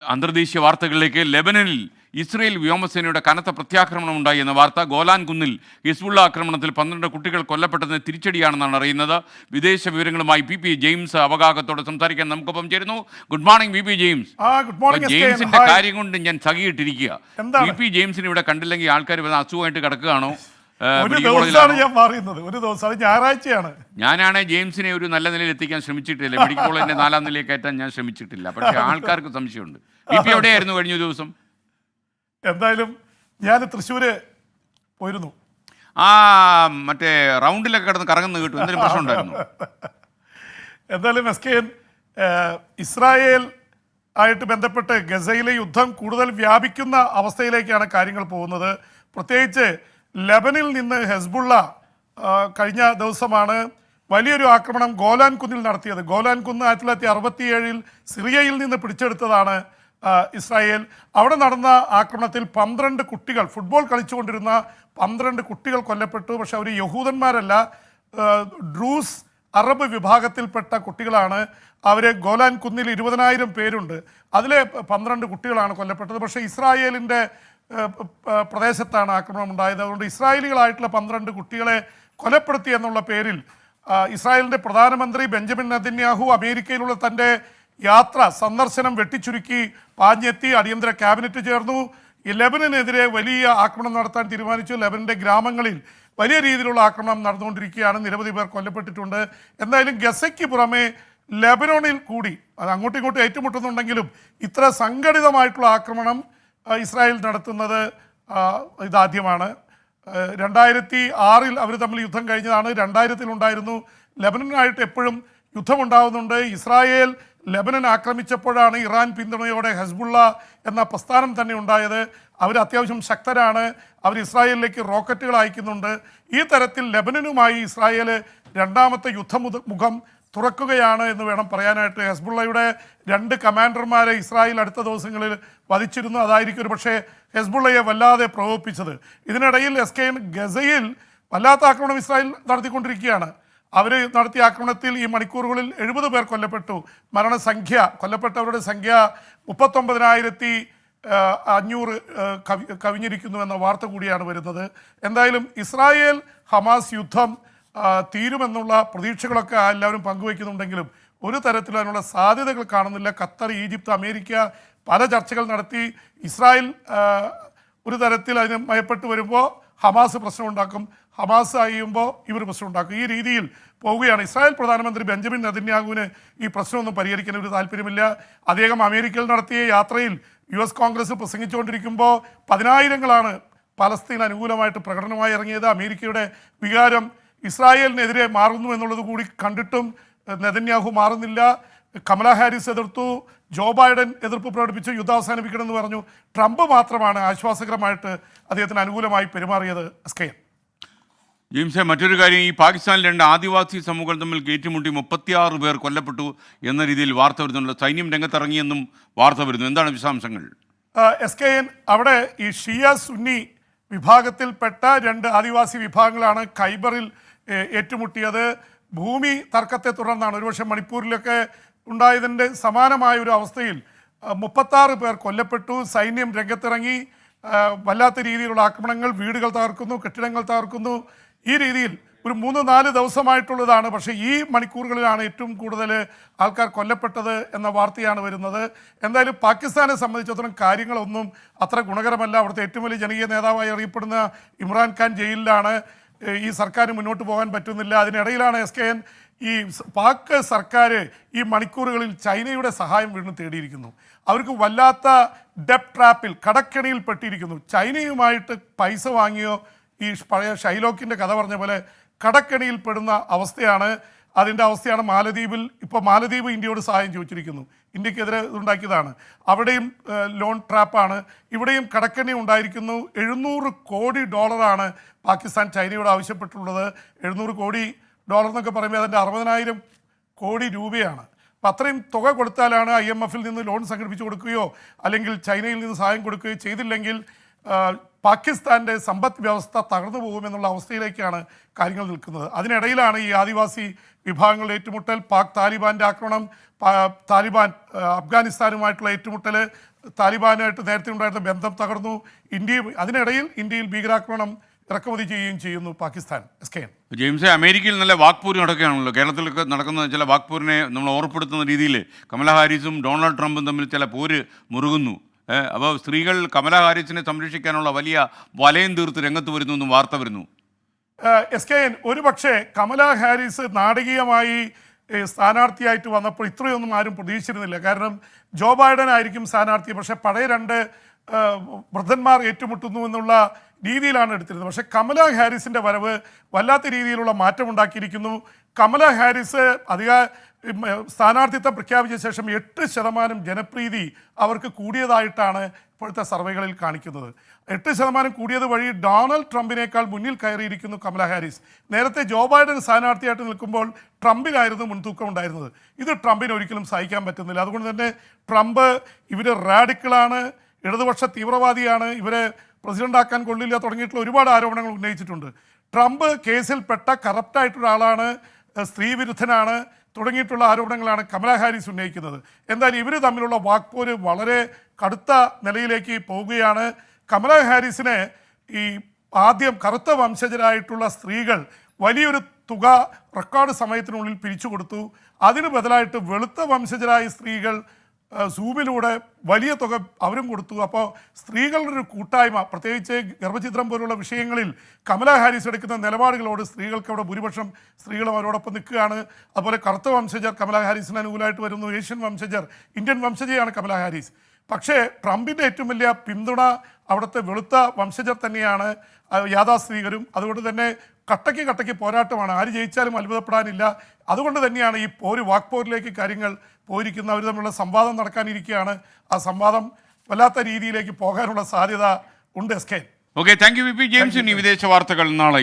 അന്തർദേശീയ വാർത്തകളിലേക്ക്. ലെബനനിൽ ഇസ്രയേൽ വ്യോമസേനയുടെ കനത്ത പ്രത്യാക്രമണം ഉണ്ടായി എന്ന വാർത്ത. ഗോലാൻ കുന്നിൽ ഹിസ്ബുള്ള ആക്രമണത്തിൽ 12 കുട്ടികൾ കൊല്ലപ്പെട്ടതിന് തിരിച്ചടിയാണെന്നാണ് അറിയുന്നത്. വിദേശ വിവരങ്ങളുമായി പി ജെയിംസ് അവഗാഹത്തോടെ സംസാരിക്കാൻ നമുക്കൊപ്പം ചേരുന്നു. Good morning P James. ജെയിംസിന്റെ കാര്യം കൊണ്ട് ഞാൻ സഹിയിട്ടിരിക്കുക. പി ജെയിംസിന് ഇവിടെ കണ്ടില്ലെങ്കിൽ ആൾക്കാർ അസുഖമായിട്ട് കിടക്കുകയാണോ? ഞാനാണ് ജെയിംസിനെ ഒരു നല്ല നിലയിൽ എത്തിക്കാൻ ശ്രമിച്ചിട്ടില്ല. മെഡിക്കൽ കോളേജിന്റെ 4ാം നിലയിൽ കയറ്റാൻ ഞാൻ ശ്രമിച്ചിട്ടില്ല. പക്ഷേ ആൾക്കാർക്ക് സംശയമുണ്ട്. എവിടെയായിരുന്നു കഴിഞ്ഞ ദിവസം? എന്തായാലും ഞാൻ തൃശ്ശൂര് പോയിരുന്നു. മറ്റേ റൗണ്ടിലൊക്കെ കിടന്ന് കറങ്ങുന്ന കേട്ടു. എന്തെങ്കിലും പ്രശ്നം ഉണ്ടായിരുന്നു? എന്തായാലും ഇസ്രായേൽ ആയിട്ട് ബന്ധപ്പെട്ട് ഗസയിലെ യുദ്ധം കൂടുതൽ വ്യാപിക്കുന്ന അവസ്ഥയിലേക്കാണ് കാര്യങ്ങൾ പോകുന്നത്. പ്രത്യേകിച്ച് ലെബനിൽ നിന്ന് ഹെസ്ബുള്ള കഴിഞ്ഞ ദിവസമാണ് വലിയൊരു ആക്രമണം ഗോലാൻ കുന്നിൽ നടത്തിയത്. ഗോലാൻ കുന്ന് 1967 സിറിയയിൽ നിന്ന് പിടിച്ചെടുത്തതാണ് ഇസ്രായേൽ. അവിടെ നടന്ന ആക്രമണത്തിൽ 12 കുട്ടികൾ, ഫുട്ബോൾ കളിച്ചുകൊണ്ടിരുന്ന 12 കുട്ടികൾ കൊല്ലപ്പെട്ടു. പക്ഷെ അവർ യഹൂദന്മാരല്ല, ഡ്രൂസ് അറബ് വിഭാഗത്തിൽപ്പെട്ട കുട്ടികളാണ്. അവർ ഗോലാൻ കുന്നിൽ 20,000 പേരുണ്ട്. അതിലെ 12 കുട്ടികളാണ് കൊല്ലപ്പെട്ടത്. പക്ഷേ ഇസ്രായേലിൻ്റെ പ്രദേശത്താണ് ആക്രമണം ഉണ്ടായത്. അതുകൊണ്ട് ഇസ്രായേലികളായിട്ടുള്ള 12 കുട്ടികളെ കൊലപ്പെടുത്തി എന്നുള്ള പേരിൽ ഇസ്രായേലിൻ്റെ പ്രധാനമന്ത്രി ബെഞ്ചമിൻ നെതന്യാഹു അമേരിക്കയിലുള്ള തൻ്റെ സന്ദർശനം വെട്ടിച്ചുരുക്കി പാഞ്ഞെത്തി. അടിയന്തര ക്യാബിനറ്റ് ചേർന്നു. ഈ ലെബനനെതിരെ വലിയ ആക്രമണം നടത്താൻ തീരുമാനിച്ചു. ലെബനൻ്റെ ഗ്രാമങ്ങളിൽ വലിയ രീതിയിലുള്ള ആക്രമണം നടന്നുകൊണ്ടിരിക്കുകയാണ്. നിരവധി പേർ കൊല്ലപ്പെട്ടിട്ടുണ്ട്. എന്തായാലും ഗസയ്ക്ക് പുറമെ ലെബനോണിൽ കൂടി അത് അങ്ങോട്ടും ഇങ്ങോട്ടും ഏറ്റുമുട്ടുന്നുണ്ടെങ്കിലും ഇത്ര സംഘടിതമായിട്ടുള്ള ആക്രമണം ഇസ്രായേൽ നടത്തുന്നത് ഇതാദ്യമാണ്. 2006 അവർ തമ്മിൽ യുദ്ധം കഴിഞ്ഞതാണ്. 2000 ഉണ്ടായിരുന്നു. ലെബനനായിട്ട് എപ്പോഴും യുദ്ധമുണ്ടാകുന്നുണ്ട്. ഇസ്രായേൽ ലെബനൻ ആക്രമിച്ചപ്പോഴാണ് ഇറാൻ പിന്തുണയോടെ ഹെസ്ബുള്ള എന്ന പ്രസ്ഥാനം തന്നെ ഉണ്ടായത്. അവർ അത്യാവശ്യം ശക്തരാണ്. അവർ ഇസ്രായേലിലേക്ക് റോക്കറ്റുകൾ അയക്കുന്നുണ്ട്. ഈ തരത്തിൽ ലെബനനുമായി ഇസ്രായേൽ രണ്ടാമത്തെ യുദ്ധമുഖം തുറക്കുകയാണ് എന്ന് വേണം പറയാനായിട്ട്. ഹെസ്ബുള്ളയുടെ 2 കമാൻഡർമാരെ ഇസ്രായേൽ അടുത്ത ദിവസങ്ങളിൽ വധിച്ചിരുന്നു. അതായിരിക്കും ഒരു പക്ഷേ ഹെസ്ബുള്ളയെ വല്ലാതെ പ്രകോപിപ്പിച്ചത്. ഇതിനിടയിൽ ഗസയിൽ വല്ലാത്ത ആക്രമണം ഇസ്രായേൽ നടത്തിക്കൊണ്ടിരിക്കുകയാണ്. അവർ നടത്തിയ ആക്രമണത്തിൽ ഈ മണിക്കൂറുകളിൽ 70 പേർ കൊല്ലപ്പെട്ടു. മരണസംഖ്യ, കൊല്ലപ്പെട്ടവരുടെ സംഖ്യ 39,500 കവിഞ്ഞിരിക്കുന്നു എന്ന വാർത്ത കൂടിയാണ് വരുന്നത്. എന്തായാലും ഇസ്രായേൽ ഹമാസ് യുദ്ധം തീരുമെന്നുള്ള പ്രതീക്ഷകളൊക്കെ എല്ലാവരും പങ്കുവയ്ക്കുന്നുണ്ടെങ്കിലും ഒരു തരത്തിലും അതിനുള്ള സാധ്യതകൾ കാണുന്നില്ല. ഖത്തർ, ഈജിപ്ത്, അമേരിക്ക പല ചർച്ചകൾ നടത്തി. ഇസ്രായേൽ ഒരു തരത്തിൽ അതിന് മയപ്പെട്ട് വരുമ്പോൾ ഹമാസ് പ്രശ്നമുണ്ടാക്കും, ഹമാസ് അയ്യുമ്പോൾ ഇവർ പ്രശ്നമുണ്ടാക്കും. ഈ രീതിയിൽ പോവുകയാണ്. ഇസ്രായേൽ പ്രധാനമന്ത്രി ബെഞ്ചമിൻ നെതന്യാഹുവിന് ഈ പ്രശ്നമൊന്നും പരിഹരിക്കാൻ ഒരു താല്പര്യമില്ല. അദ്ദേഹം അമേരിക്കയിൽ നടത്തിയ യാത്രയിൽ US കോൺഗ്രസ് പ്രസംഗിച്ചുകൊണ്ടിരിക്കുമ്പോൾ 10,000ങ്ങളാണ് പലസ്തീൻ അനുകൂലമായിട്ട് പ്രകടനമായി ഇറങ്ങിയത്. അമേരിക്കയുടെ വികാരം ഇസ്രായേലിനെതിരെ മാറുന്നു എന്നുള്ളത് കൂടി കണ്ടിട്ടും നെതന്യാഹു മാറുന്നില്ല. കമല ഹാരിസ് എതിർത്തു, ജോ ബൈഡൻ എതിർപ്പ് പ്രകടിപ്പിച്ചു, യുദ്ധം അവസാനിപ്പിക്കണമെന്ന് പറഞ്ഞു. ട്രംപ് മാത്രമാണ് ആശ്വാസകരമായിട്ട് അദ്ദേഹത്തിന് അനുകൂലമായി പെരുമാറിയത്. ജെയിംസെ, മറ്റൊരു കാര്യം, ഈ പാകിസ്ഥാനിൽ 2 ആദിവാസി സമൂഹങ്ങൾ തമ്മിൽ ഏറ്റുമുട്ടി 36 പേർ കൊല്ലപ്പെട്ടു എന്ന രീതിയിൽ വാർത്ത വരുന്നുണ്ട്. സൈന്യം രംഗത്തിറങ്ങിയെന്നും വാർത്ത വരുന്നു. എന്താണ് വിശദാംശങ്ങൾ? അവിടെ ഈ ഷിയ സുന്നി വിഭാഗത്തിൽപ്പെട്ട 2 ആദിവാസി വിഭാഗങ്ങളാണ് ഖൈബറിൽ ഏറ്റുമുട്ടിയത്. ഭൂമി തർക്കത്തെ തുടർന്നാണ്. ഒരുപക്ഷെ മണിപ്പൂരിലൊക്കെ ഉണ്ടായതിൻ്റെ സമാനമായ ഒരു അവസ്ഥയിൽ 36 പേർ കൊല്ലപ്പെട്ടു. സൈന്യം രംഗത്തിറങ്ങി വല്ലാത്ത രീതിയിലുള്ള ആക്രമണങ്ങൾ, വീടുകൾ തകർക്കുന്നു, കെട്ടിടങ്ങൾ തകർക്കുന്നു. ഈ രീതിയിൽ ഒരു 3-4 ദിവസമായിട്ടുള്ളതാണ്. പക്ഷേ ഈ മണിക്കൂറുകളിലാണ് ഏറ്റവും കൂടുതൽ ആൾക്കാർ കൊല്ലപ്പെട്ടത് എന്ന വാർത്തയാണ് വരുന്നത്. എന്തായാലും പാകിസ്ഥാനെ സംബന്ധിച്ചിടത്തോളം കാര്യങ്ങളൊന്നും അത്ര ഗുണകരമല്ല. അവിടുത്തെ ഏറ്റവും വലിയ ജനകീയ നേതാവായി അറിയപ്പെടുന്ന ഇമ്രാൻഖാൻ ജയിലിലാണ്. ഈ സർക്കാരിന് മുന്നോട്ട് പോകാൻ പറ്റുന്നില്ല. അതിനിടയിലാണ് ഈ പാക് സർക്കാർ ഈ മണിക്കൂറുകളിൽ ചൈനയുടെ സഹായം വീണ്ടും തേടിയിരിക്കുന്നു. അവർക്ക് വല്ലാത്ത ഡെപ്റ്റ് ട്രാപ്പിൽ, കടക്കെണിയിൽ പെട്ടിരിക്കുന്നു. ചൈനയുമായിട്ട് പൈസ വാങ്ങിയോ ഈ പഴയ ഷൈലോക്കിൻ്റെ കഥ പറഞ്ഞ പോലെ കടക്കെണിയിൽ പെടുന്ന അവസ്ഥയാണ്. അതിൻ്റെ അവസ്ഥയാണ് മാലദ്വീപിൽ. ഇപ്പോൾ മാലദ്വീപ് ഇന്ത്യയോട് സഹായം ചോദിച്ചിരിക്കുന്നു. ഇന്ത്യക്കെതിരെ ഇതുണ്ടാക്കിയതാണ്. അവിടെയും ലോൺ ട്രാപ്പാണ്. ഇവിടെയും കടക്കെണി ഉണ്ടായിരിക്കുന്നു. $700 കോടി പാകിസ്ഥാൻ ചൈനയോട് ആവശ്യപ്പെട്ടുള്ളത്. $700 കോടി എന്നൊക്കെ പറയുമ്പോൾ അതിൻ്റെ 60,000 കോടി രൂപയാണ്. അപ്പം അത്രയും തുക കൊടുത്താലാണ് IMFൽ നിന്ന് ലോൺ സംഘടിപ്പിച്ച് കൊടുക്കുകയോ അല്ലെങ്കിൽ ചൈനയിൽ നിന്ന് സഹായം കൊടുക്കുകയോ ചെയ്തില്ലെങ്കിൽ പാകിസ്ഥാൻ്റെ സമ്പദ് വ്യവസ്ഥ തകർന്നു പോകുമെന്നുള്ള അവസ്ഥയിലേക്കാണ് കാര്യങ്ങൾ നിൽക്കുന്നത്. അതിനിടയിലാണ് ഈ ആദിവാസി വിഭാഗങ്ങളുടെ ഏറ്റുമുട്ടൽ, പാക് താലിബാൻ്റെ ആക്രമണം, താലിബാൻ അഫ്ഗാനിസ്ഥാനുമായിട്ടുള്ള ഏറ്റുമുട്ടൽ, താലിബാനുമായിട്ട് നേരത്തെ ഉണ്ടായിരുന്ന ബന്ധം തകർന്നു. അതിനിടയിൽ ഇന്ത്യയിൽ ഭീകരാക്രമണം ഇറക്കുമതി ചെയ്യുകയും ചെയ്യുന്നു പാകിസ്ഥാൻ. SKN ജെയിംസെ, അമേരിക്കയിൽ നല്ല വാക്പൂര് നടക്കുകയാണല്ലോ. കേരളത്തിലൊക്കെ നടക്കുന്ന ചില വാക്പൂരിനെ നമ്മൾ ഓർപ്പെടുത്തുന്ന രീതിയിൽ കമലാ ഹാരിസും ഡൊണാൾഡ് ട്രംപും തമ്മിൽ ചില പോര് മുറുകുന്നു. അപ്പോൾ സ്ത്രീകൾ കമലാ ഹാരിസിനെ സംരക്ഷിക്കാനുള്ള വലിയ വലയം തീർത്ത് രംഗത്ത് വരുന്നു എന്നും വാർത്ത വരുന്നു. SKN ഒരു പക്ഷേ കമലാ ഹാരിസ് നാടകീയമായി സ്ഥാനാർത്ഥിയായിട്ട് വന്നപ്പോൾ ഇത്രയൊന്നും ആരും പ്രതീക്ഷിച്ചിരുന്നില്ല. കാരണം ജോ ബൈഡൻ ആയിരിക്കും സ്ഥാനാർത്ഥി, പക്ഷേ പഴയ രണ്ട് വൃദ്ധന്മാർ ഏറ്റുമുട്ടുന്നു എന്നുള്ള രീതിയിലാണ് എടുത്തിരുന്നത്. പക്ഷേ കമലാ ഹാരിസിൻ്റെ വരവ് വല്ലാത്ത രീതിയിലുള്ള മാറ്റമുണ്ടാക്കിയിരിക്കുന്നു. കമലാ ഹാരിസ് സ്ഥാനാർത്ഥിത്വം പ്രഖ്യാപിച്ച ശേഷം 8% ജനപ്രീതി അവർക്ക് കൂടിയതായിട്ടാണ് ഇപ്പോഴത്തെ സർവേകളിൽ കാണിക്കുന്നത്. 8% കൂടിയത് വഴി ഡൊണാൾഡ് ട്രംപിനേക്കാൾ മുന്നിൽ കയറിയിരിക്കുന്നു കമലാ ഹാരിസ്. നേരത്തെ ജോ ബൈഡൻ സ്ഥാനാർത്ഥിയായിട്ട് നിൽക്കുമ്പോൾ ട്രംപിനായിരുന്നു മുൻതൂക്കം ഉണ്ടായിരുന്നത്. ഇത് ട്രംപിന് ഒരിക്കലും സഹിക്കാൻ പറ്റുന്നില്ല. അതുകൊണ്ട് തന്നെ ട്രംപ് ഇവർ റാഡിക്കളാണ്, ഇടതുപക്ഷ തീവ്രവാദിയാണ്, ഇവരെ പ്രസിഡന്റാക്കാൻ കൊള്ളില്ല തുടങ്ങിയിട്ടുള്ള ഒരുപാട് ആരോപണങ്ങൾ ഉന്നയിച്ചിട്ടുണ്ട്. ട്രംപ് കേസിൽപ്പെട്ട കറപ്റ്റായിട്ടുള്ള ആളാണ്, സ്ത്രീ വിരുദ്ധനാണ് തുടങ്ങിയിട്ടുള്ള ആരോപണങ്ങളാണ് കമലാ ഹാരിസ് ഉന്നയിക്കുന്നത്. എന്തായാലും ഇവർ തമ്മിലുള്ള വാക്പോര് വളരെ കടുത്ത നിലയിലേക്ക് പോവുകയാണ്. കമലാ ഹാരിസിനെ ഈ ആദ്യം കറുത്ത വംശജരായിട്ടുള്ള സ്ത്രീകൾ വലിയൊരു തുക റെക്കോർഡ് സമയത്തിനുള്ളിൽ പിരിച്ചു കൊടുത്തു. അതിന് ബദലായിട്ട് വെളുത്ത വംശജരായ സ്ത്രീകൾ സൂമിലൂടെ വലിയ തുക അവരും കൊടുത്തു. അപ്പോൾ സ്ത്രീകളുടെ ഒരു കൂട്ടായ്മ, പ്രത്യേകിച്ച് ഗർഭചിത്രം പോലുള്ള വിഷയങ്ങളിൽ കമലാ ഹാരിസ് എടുക്കുന്ന നിലപാടുകളോട് സ്ത്രീകൾക്ക് അവിടെ ഭൂരിപക്ഷം സ്ത്രീകളും അവരോടൊപ്പം നിൽക്കുകയാണ്. അതുപോലെ കറുത്ത വംശജർ കമലാ ഹാരിസിന് അനുകൂലമായിട്ട് വരുന്നു, ഏഷ്യൻ വംശജർ, ഇന്ത്യൻ വംശജയാണ് കമലാ ഹാരിസ്. പക്ഷേ ട്രംപിൻ്റെ ഏറ്റവും വലിയ പിന്തുണ അവിടുത്തെ വെളുത്ത വംശജർ തന്നെയാണ്, യാഥാസ്ഥിതികരും. അതുകൊണ്ട് തന്നെ കട്ടയ്ക്ക് പോരാട്ടമാണ്. ആര് ജയിച്ചാലും അത്ഭുതപ്പെടാനില്ല. അതുകൊണ്ട് തന്നെയാണ് ഈ വാക്പോരിലേക്ക് കാര്യങ്ങൾ പോയിരിക്കുന്നത്. അവർ തമ്മിലുള്ള സംവാദം നടക്കാനിരിക്കുകയാണ്. ആ സംവാദം വല്ലാത്ത രീതിയിലേക്ക് പോകാനുള്ള സാധ്യത ഉണ്ട്. SKN okay, thank you. VP James. ഇനി വിദേശ വാർത്തകൾ നാളെ.